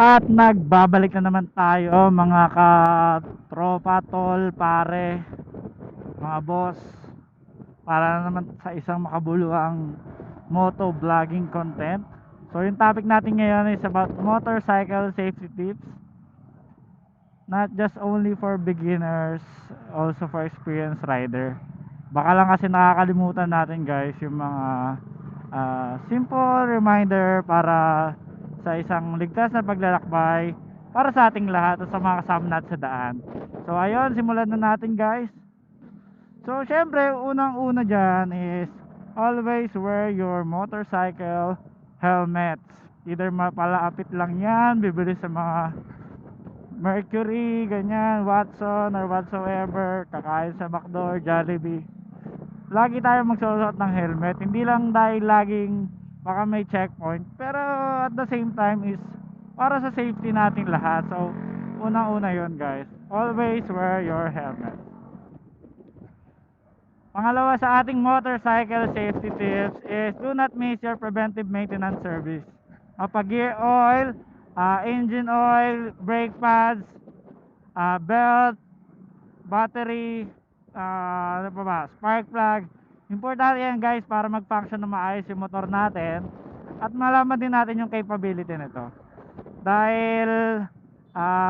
At nagbabalik na naman tayo mga ka-tropa, tol, pare, mga boss, para na naman sa isang makabuluhang moto vlogging content. So yung topic natin ngayon is about motorcycle safety tips. Not just only for beginners, also for experienced rider. Baka lang kasi nakakalimutan natin guys yung mga simple reminder para sa isang ligtas na paglalakbay para sa ating lahat at sa mga kasama natin sa daan. So ayun, simulan na natin guys. So syempre, unang-una dyan is always wear your motorcycle helmets. Either mapalaapit lang yan, bibili sa mga Mercury, ganyan, Watson or whatsoever, kakain sa McDo or Jollibee. Lagi tayo magsusuot ng helmet, hindi lang dahil laging baka may checkpoint, pero at the same time is para sa safety natin lahat. So unang-una yon guys, always wear your helmet. Pangalawa sa ating motorcycle safety tips is do not miss your preventive maintenance service. Kapag gear oil, engine oil, brake pads, belt, battery, ano pa ba, spark plug. Importante yan guys para mag-function na maayos yung motor natin at malaman din natin yung capability nito. Dahil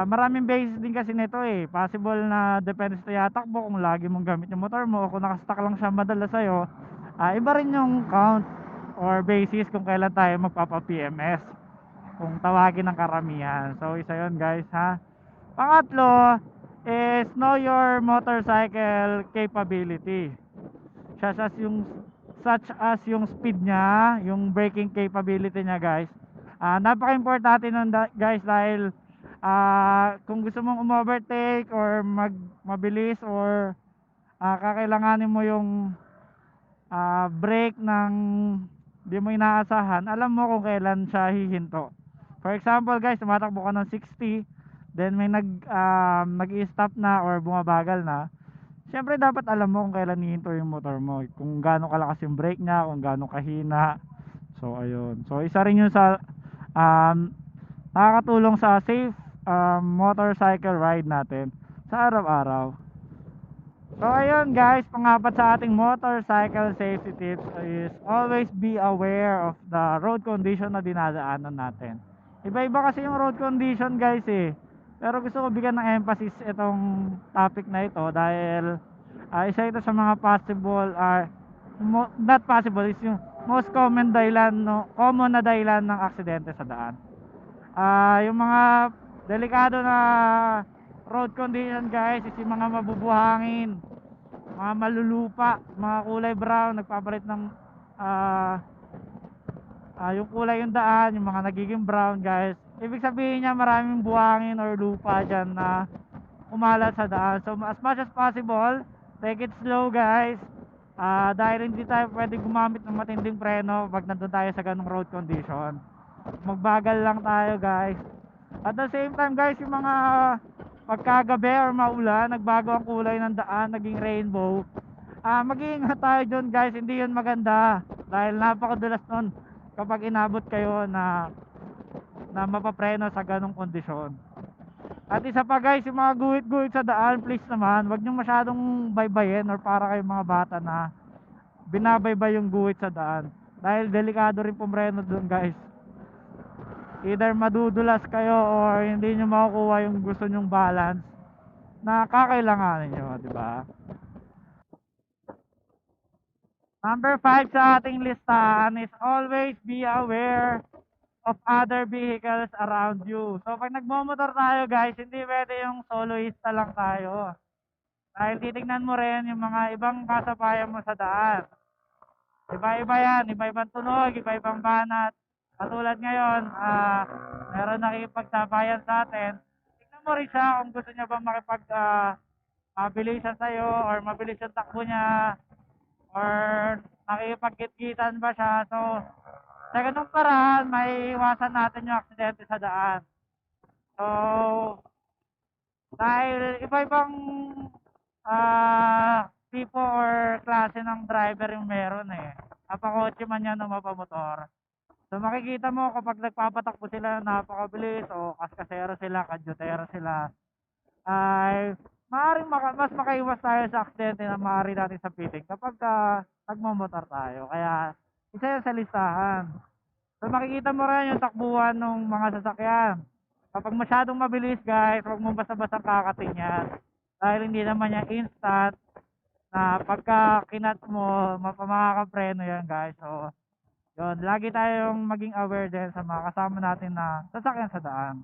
maraming basis din kasi nito eh. Possible na depende sa yatakbo kung lagi mong gamit yung motor mo o kung nakastock lang siya madalas sa'yo. Iba rin yung count or basis kung kailan tayo magpapa-PMS kung tawagin ng karamihan. So isa yon guys ha. Pangatlo is know your motorcycle capability. Such as yung speed niya, yung braking capability niya guys. Napaka-importante nun guys dahil kung gusto mong umovertake or mabilis or kakailanganin mo yung brake ng di mo inaasahan, alam mo kung kailan siya hihinto. For example guys, tumatakbo ka ng 60, then may nag-i-stop na or bumabagal na. Siyempre dapat alam mo kung kailan hihinto yung motor mo, kung gaano kalakas yung brake niya, kung gaano kahina. So ayun. So isa rin yun sa nakakatulong sa safe motorcycle ride natin sa araw-araw. So ayun guys, pangapat sa ating motorcycle safety tips is always be aware of the road condition na dinadaanan natin. Iba-iba kasi yung road condition guys eh. Pero gusto ko bigyan ng emphasis itong topic na ito dahil isa ito sa mga possible not possible is yung most common dahilan, no, common na dahilan ng aksidente sa daan. Yung mga delikado na road condition guys is yung mga mabubuhangin, mga malulupa, mga kulay brown, nagpapalit ng yung kulay yung daan, yung mga nagiging brown guys. Ibig sabihin niya maraming buhangin or lupa dyan na umalat sa daan. So as much as possible, take it slow guys. Dahil hindi tayo pwede gumamit ng matinding preno pag nandun tayo sa ganung road condition. Magbagal lang tayo guys. At the same time guys, yung mga pagkagabi or maulan, nagbago ang kulay ng daan, naging rainbow. Mag-iingat tayo dun guys, hindi yun maganda. Dahil napakadulas nun kapag inabot kayo na mapapreno sa ganong kondisyon. At isa pa guys, yung mga guhit-guhit sa daan, please naman, wag nyo masyadong baybayin or para kayong mga bata na binabaybay yung guhit sa daan. Dahil delikado rin pumreno dun guys. Either madudulas kayo or hindi nyo makukuha yung gusto nyong balance na kakailanganin nyo, di ba? Number 5 sa ating listahan is always be aware of other vehicles around you. So pag nagmomotor tayo guys, hindi pwede yung soloista lang tayo. Dahil titignan mo rin yung mga ibang kasabayan mo sa daan. Iba-iba yan, iba-ibang tunog, iba-ibang banat. Katulad ngayon, meron nakikipagsabayan sa atin. Tignan mo rin siya kung gusto niya ba mabilisan sa'yo or mabilis yung takbo niya or nakikipagkit-kitan ba siya. So, sa ganung paraan, may iwasan natin yung aksidente sa daan. So, dahil iba-ibang tipo or klase ng driver yung meron eh. Mapakotse man yan o mapamotor. So makikita mo kapag nagpapatakbo sila ng napakabilis o kaskasero sila, kadyotero sila, ay maaaring mas makaiwas tayo sa aksidente na maaari natin sapitin kapag nagmamotor tayo. Kaya isa yan sa listahan. So makikita mo rin yung takbuhan ng mga sasakyan. Kapag masyadong mabilis guys, huwag mo basta-basta kakatin yan. Dahil hindi naman yan instant na pagka kinat mo, makakapreno yan guys. So yun, lagi tayong maging aware din sa mga kasama natin na sasakyan sa daan.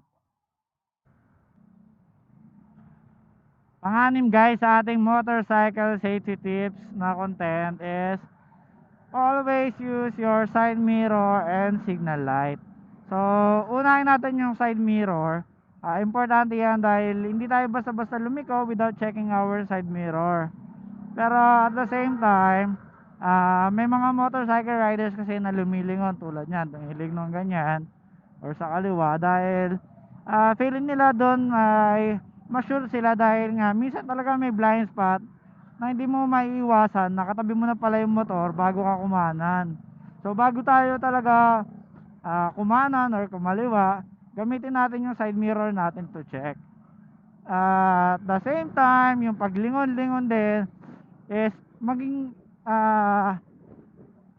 Panganim guys sa ating motorcycle safety tips na content is always use your side mirror and signal light. So, unahin natin yung side mirror. Importante yan dahil hindi tayo basta-basta lumiko without checking our side mirror. Pero at the same time, may mga motorcycle riders kasi na lumilingon tulad niyan, tumilingon ganyan or sa kaliwa dahil feeling nila doon ay ma-sure sila dahil nga minsan talaga may blind spot na hindi mo maiiwasan, nakatabi mo na pala yung motor bago ka kumanan. So bago tayo talaga kumanan or kumaliwa, gamitin natin yung side mirror natin to check. At the same time, yung paglingon-lingon din is maging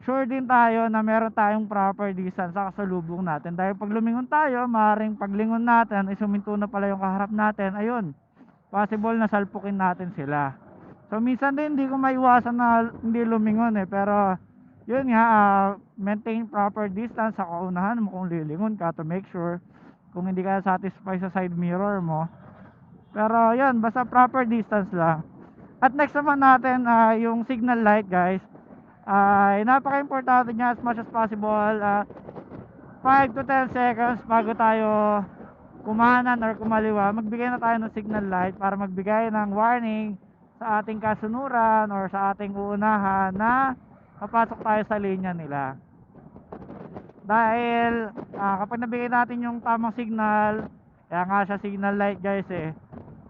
sure din tayo na meron tayong proper distance sa kasalubong natin. Dahil pag lumingon tayo, maaaring paglingon natin is huminto na pala yung kaharap natin. Ayun, possible na salpukin natin sila. So minsan din hindi ko maiwasan na hindi lumingon pero yun nga, maintain proper distance sa kaunahan mo kung lilingon ka to make sure kung hindi ka satisfied sa side mirror mo. Pero yun, basta proper distance lang. At next naman natin yung signal light guys. Ay napaka-importante niya as much as possible. 5 to 10 seconds bago tayo kumanan or kumaliwa, magbigay na tayo ng signal light para magbigay ng warning sa ating kasunuran or sa ating uunahan na papasok tayo sa linya nila. Dahil kapag nabigay natin yung tamang signal, kaya nga siya signal light guys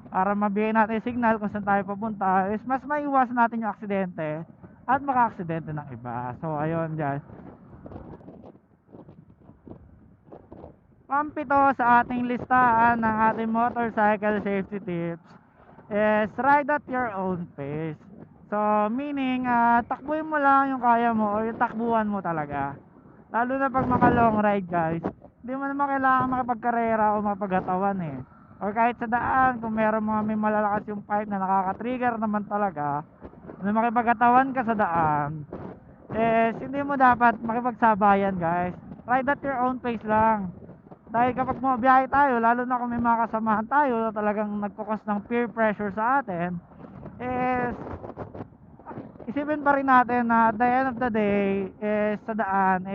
para mabigay natin yung signal kung saan tayo papunta, is mas maiwasan natin yung aksidente at maka-aksidente ng iba. So ayun guys, pampito sa ating listahan ng ating motorcycle safety tips is ride at your own pace. So meaning takbuhin mo lang yung kaya mo o yung takbuhan mo talaga. Lalo na pag mga long ride guys, hindi mo naman kailangan makipagkarera o mapagatawan or kahit sa daan kung meron mga may malalakas yung pipe na nakaka-trigger naman talaga na makipagkatawan ka sa daan, hindi mo dapat makipagsabayan guys. Ride at your own pace lang. Dahil kapag bumabiyahe tayo, lalo na kung may mga kasamahan tayo na talagang nagkukos ng peer pressure sa atin, isipin pa rin natin na at the end of the day sa daan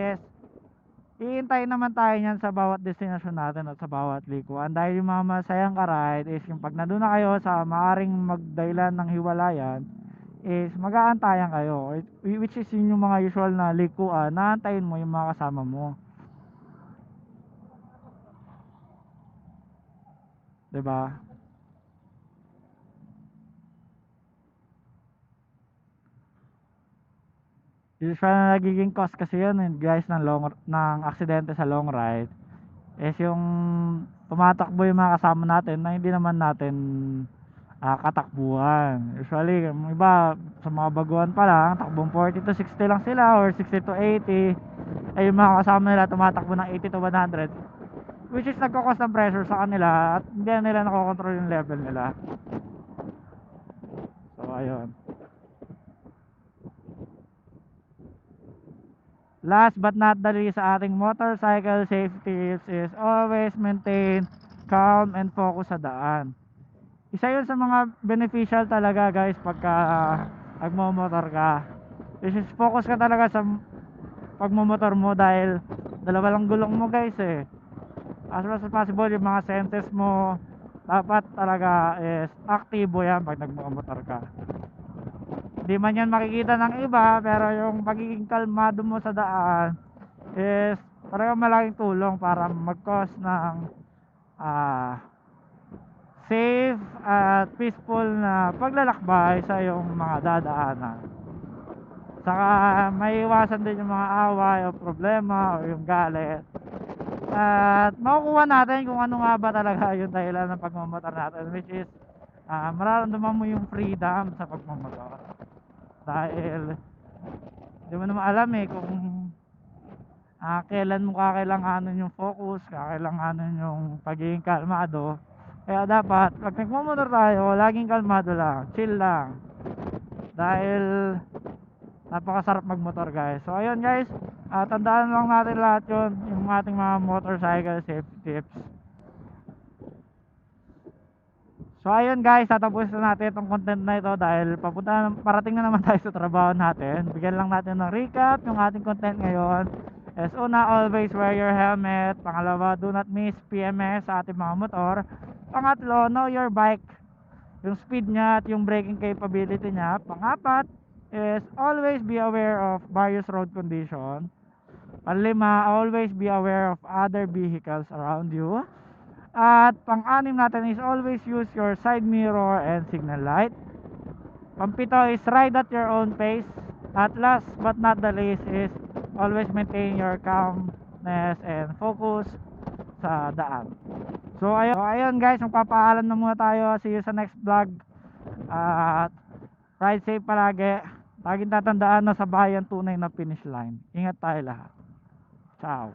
iintayin naman tayo niyan sa bawat destinasyon natin at sa bawat likuan. Dahil yung mga masayang ka-ride is yung pag nandun na kayo sa maaring magdailan ng hiwalayan is mag-aantayan kayo, which is yun yung mga usual na likuan, naantayin mo yung mga kasama mo, 'di ba? Usual na nagiging cause kasi yun guys ng aksidente sa long ride is yung tumatakbo yung mga kasama natin na hindi naman natin katakbuhan. Usually yung iba sa mga baguhan pa lang takbong 40 to 60 lang sila or 60 to 80, ay yung mga kasama nila tumatakbo ng 80 to 100, which is nagkakos ng pressure sa kanila at hindi nila nakokontrol yung level nila. So ayun, last but not the least sa ating motorcycle safety tips is always maintain calm and focus sa daan. Isa yun sa mga beneficial talaga guys pagka nagmomotor ka, is focus ka talaga sa pagmomotor mo dahil dalawa lang gulong mo guys as much as possible yung mga senses mo dapat talaga is aktibo yan pag nagmomotor ka. Di man yan makikita ng iba pero yung pagiging kalmado mo sa daan is talagang malaking tulong para mag-cause ng safe at peaceful na paglalakbay sa iyong mga dadaanan. Saka maiiwasan din yung mga away o problema o yung galit. At makukuha natin kung ano nga ba talaga yung dahilan ng pagmamotor natin, which is mararamdaman mo yung freedom sa pagmamotor. Dahil di mo naman alam kung kailan mo kakailanganin yung focus, kakailanganin yung pagiging kalmado. Kaya dapat pag nagmamotor tayo, laging kalmado lang, chill lang. Dahil napakasarap magmotor guys. So ayun guys, tandaan lang natin lahat yun, yung ating mga motorcycle safety tips. So ayun guys, tatapusin na natin itong content na ito dahil parating na naman tayo sa trabaho natin. Bigyan lang natin ng recap yung ating content ngayon. As una, always wear your helmet. Pangalawa, do not miss PMS sa ating mga motor. Pangatlo, know your bike, yung speed niya at yung braking capability niya. Pangapat is always be aware of various road condition. Panlima, always be aware of other vehicles around you. At pang-anim natin is always use your side mirror and signal light. Pampito is ride at your own pace. At last but not the least is always maintain your calmness and focus sa daan. So ayun guys, magpapaalam na muna tayo. See you sa next vlog. At ride safe palagi. Laging tatandaan na sa bayan tunay na finish line. Ingat tayo lahat. Ciao.